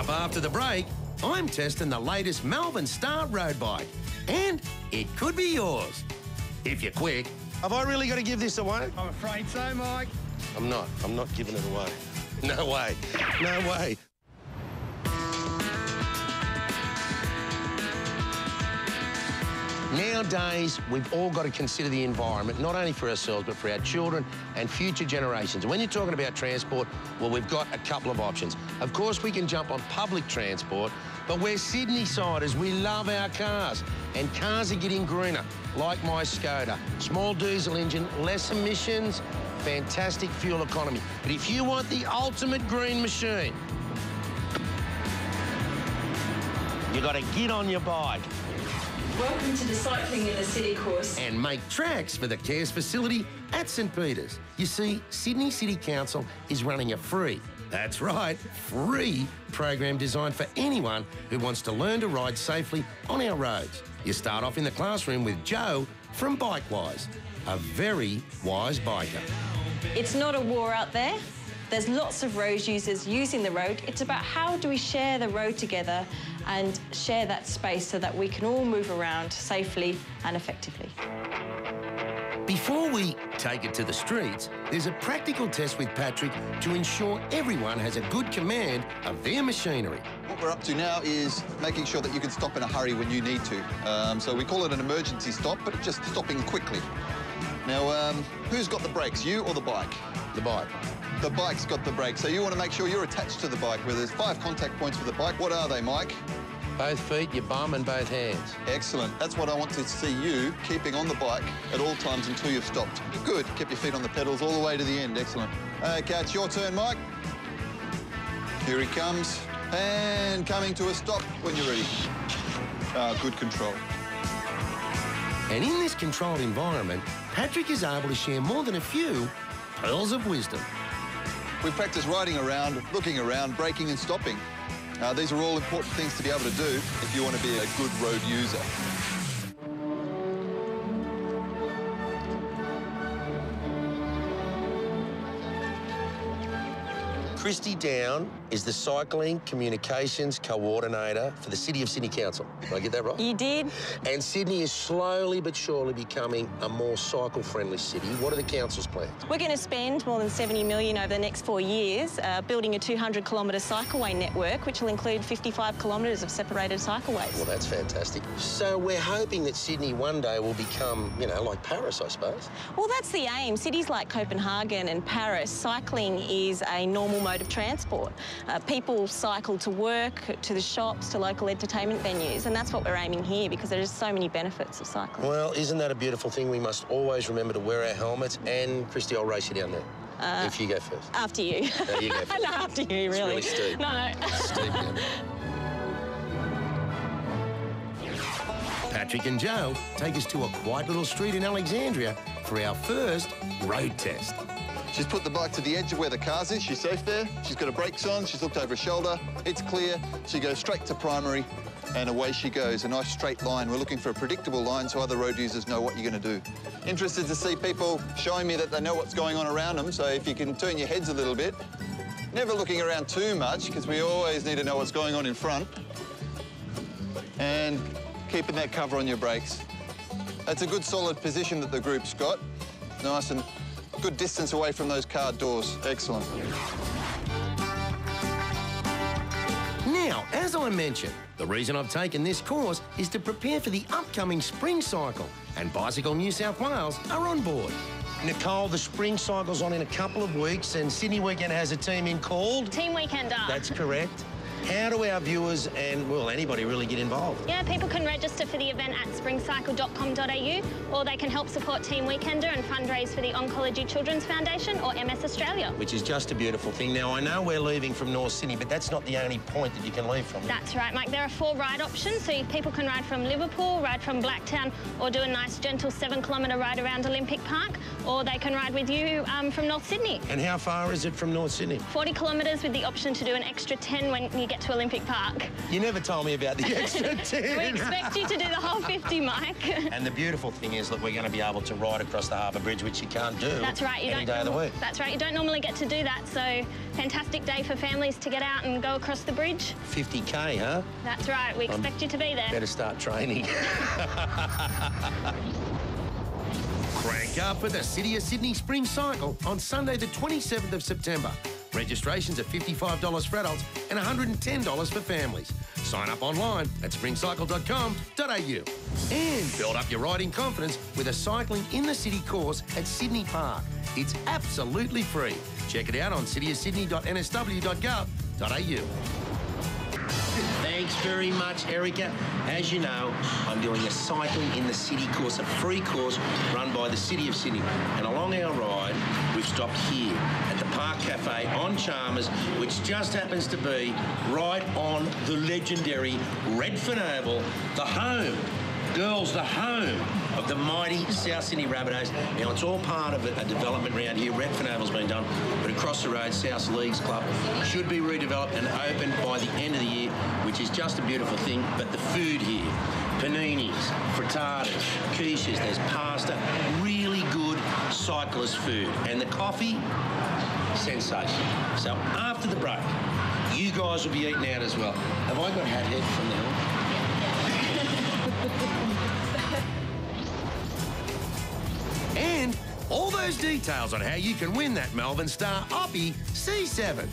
up after the break, I'm testing the latest Melbourne Star road bike. And it could be yours. If you're quick. Have I really got to give this away? I'm afraid so, Mike. I'm not giving it away. No way. No way. Nowadays, we've all got to consider the environment, not only for ourselves, but for our children and future generations. When you're talking about transport, well, we've got a couple of options. Of course, we can jump on public transport, but we're Sydney-siders. We love our cars, and cars are getting greener, like my Skoda. Small diesel engine, less emissions, fantastic fuel economy. But if you want the ultimate green machine, you got to get on your bike. Welcome to the Cycling in the City course. And make tracks for the CARES facility at St Peters. You see, Sydney City Council is running a free, that's right, free program designed for anyone who wants to learn to ride safely on our roads. You start off in the classroom with Joe from BikeWise, a very wise biker. It's not a war out there. There's lots of road users using the road. It's about how do we share the road together and share that space so that we can all move around safely and effectively. Before we take it to the streets, there's a practical test with Patrick to ensure everyone has a good command of their machinery. What we're up to now is making sure that you can stop in a hurry when you need to. So we call it an emergency stop, but just stopping quickly. Now, who's got the brakes, you or the bike? The bike. The bike's got the brakes, so you want to make sure you're attached to the bike, where there's 5 contact points with the bike. What are they, Mike? Both feet, your bum and both hands. Excellent. That's what I want to see you keeping on the bike at all times until you've stopped. Good. Keep your feet on the pedals all the way to the end. Excellent. Okay, it's your turn, Mike. Here he comes. And coming to a stop when you're ready. Good control. And in this controlled environment, Patrick is able to share more than a few pearls of wisdom. We practice riding around, looking around, braking and stopping. These are all important things to be able to do if you want to be a good road user. Christy Down is the Cycling Communications Coordinator for the City of Sydney Council. Did I get that right? You did. And Sydney is slowly but surely becoming a more cycle-friendly city. What are the council's plans? We're going to spend more than $70 million over the next 4 years building a 200-kilometre cycleway network, which will include 55 kilometres of separated cycleways. Well, that's fantastic. So we're hoping that Sydney one day will become, you know, like Paris, I suppose. Well, that's the aim. Cities like Copenhagen and Paris, cycling is a normal mode of transport. People cycle to work, to the shops, to local entertainment venues, and that's what we're aiming here because there's so many benefits of cycling. Well, isn't that a beautiful thing? We must always remember to wear our helmets, and Christy, I'll race you down there. If you go first. After you. No, you go first. No, after you, really. It's really steep. No. Steep down there. Patrick and Joe take us to a quiet little street in Alexandria for our first road test. She's put the bike to the edge of where the cars is. She's safe there. She's got her brakes on. She's looked over her shoulder. It's clear. She goes straight to primary, and away she goes. A nice straight line. We're looking for a predictable line so other road users know what you're going to do. Interested to see people showing me that they know what's going on around them, so if you can turn your heads a little bit. Never looking around too much, because we always need to know what's going on in front. And keeping that cover on your brakes. That's a good solid position that the group's got. Nice and good distance away from those car doors. Excellent. Now, as I mentioned, the reason I've taken this course is to prepare for the upcoming spring cycle, and Bicycle New South Wales are on board. Nicole, the spring cycle's on in a couple of weeks, and Sydney Weekend has a team in called... Team Weekender. That's correct. How do our viewers and, well, anybody really get involved? Yeah, people can register for the event at springcycle.com.au, or they can help support Team Weekender and fundraise for the Oncology Children's Foundation, or MS Australia. Which is just a beautiful thing. Now, I know we're leaving from North Sydney, but that's not the only point that you can leave from. That's right, Mike. There are 4 ride options, so people can ride from Liverpool, ride from Blacktown, or do a nice, gentle 7-kilometre ride around Olympic Park, or they can ride with you from North Sydney. And how far is it from North Sydney? 40 kilometres with the option to do an extra 10 when you get get to Olympic Park. You never told me about the extra 10. We expect you to do the whole 50, Mike. And the beautiful thing is that we're going to be able to ride across the Harbour Bridge, which you can't do That's right. any day of the week. That's right. You don't normally get to do that, so fantastic day for families to get out and go across the bridge. 50K, huh? That's right. We expect you to be there. Better start training. Crank up for the City of Sydney Spring Cycle on Sunday the 27th of September. Registrations are $55 for adults and $110 for families. Sign up online at springcycle.com.au. And build up your riding confidence with a cycling in the city course at Sydney Park. It's absolutely free. Check it out on cityofsydney.nsw.gov.au. Thanks very much, Erica. As you know, I'm doing a cycling in the city course, a free course run by the City of Sydney. And along our ride, we've stopped here at the Park Cafe on Chalmers, which just happens to be right on the legendary Redfern Oval, the home, girls, the home of the mighty South Sydney Rabbitohs. Now, it's all part of a development around here. Redfern Oval's been done, but across the road, South Leagues Club should be redeveloped and open by the end of the year, which is just a beautiful thing. But the food here, paninis, frittatas, quiches, there's pasta, really good cyclist food. And the coffee, sensational. So after the break, you guys will be eating out as well. Have I got hat head from now on? And all those details on how you can win that Melbourne Star Oppie C7.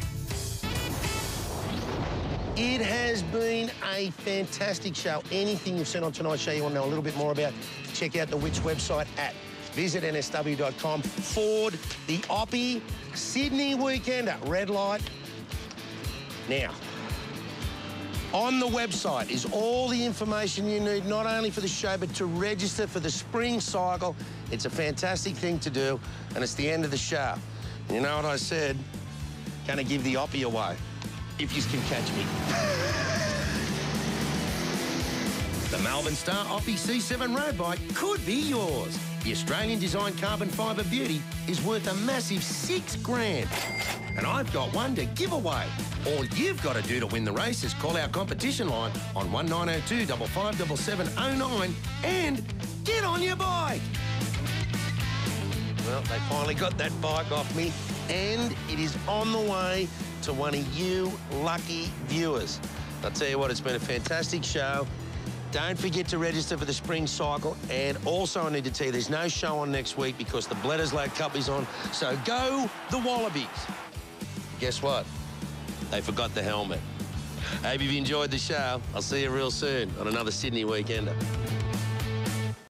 It has been a fantastic show. Anything you've seen on tonight's show you want to know a little bit more about, check out the Witch website at visitnsw.com. Ford, the Oppie, Sydney Weekender, red light. Now, on the website is all the information you need, not only for the show, but to register for the spring cycle. It's a fantastic thing to do, and it's the end of the show. And you know what I said? Gonna give the Oppie away, if you can catch me. The Melbourne Star Oppie C7 road bike could be yours. The Australian-designed carbon fibre beauty is worth a massive $6,000. And I've got one to give away. All you've got to do to win the race is call our competition line on 1902 557709 and get on your bike. Well, they finally got that bike off me, and it is on the way to one of you lucky viewers. I'll tell you what, it's been a fantastic show. Don't forget to register for the spring cycle. And also I need to tell you, there's no show on next week because the Bledisloe Cup is on. So go the Wallabies. Guess what? They forgot the helmet. Hope you've enjoyed the show. I'll see you real soon on another Sydney Weekender.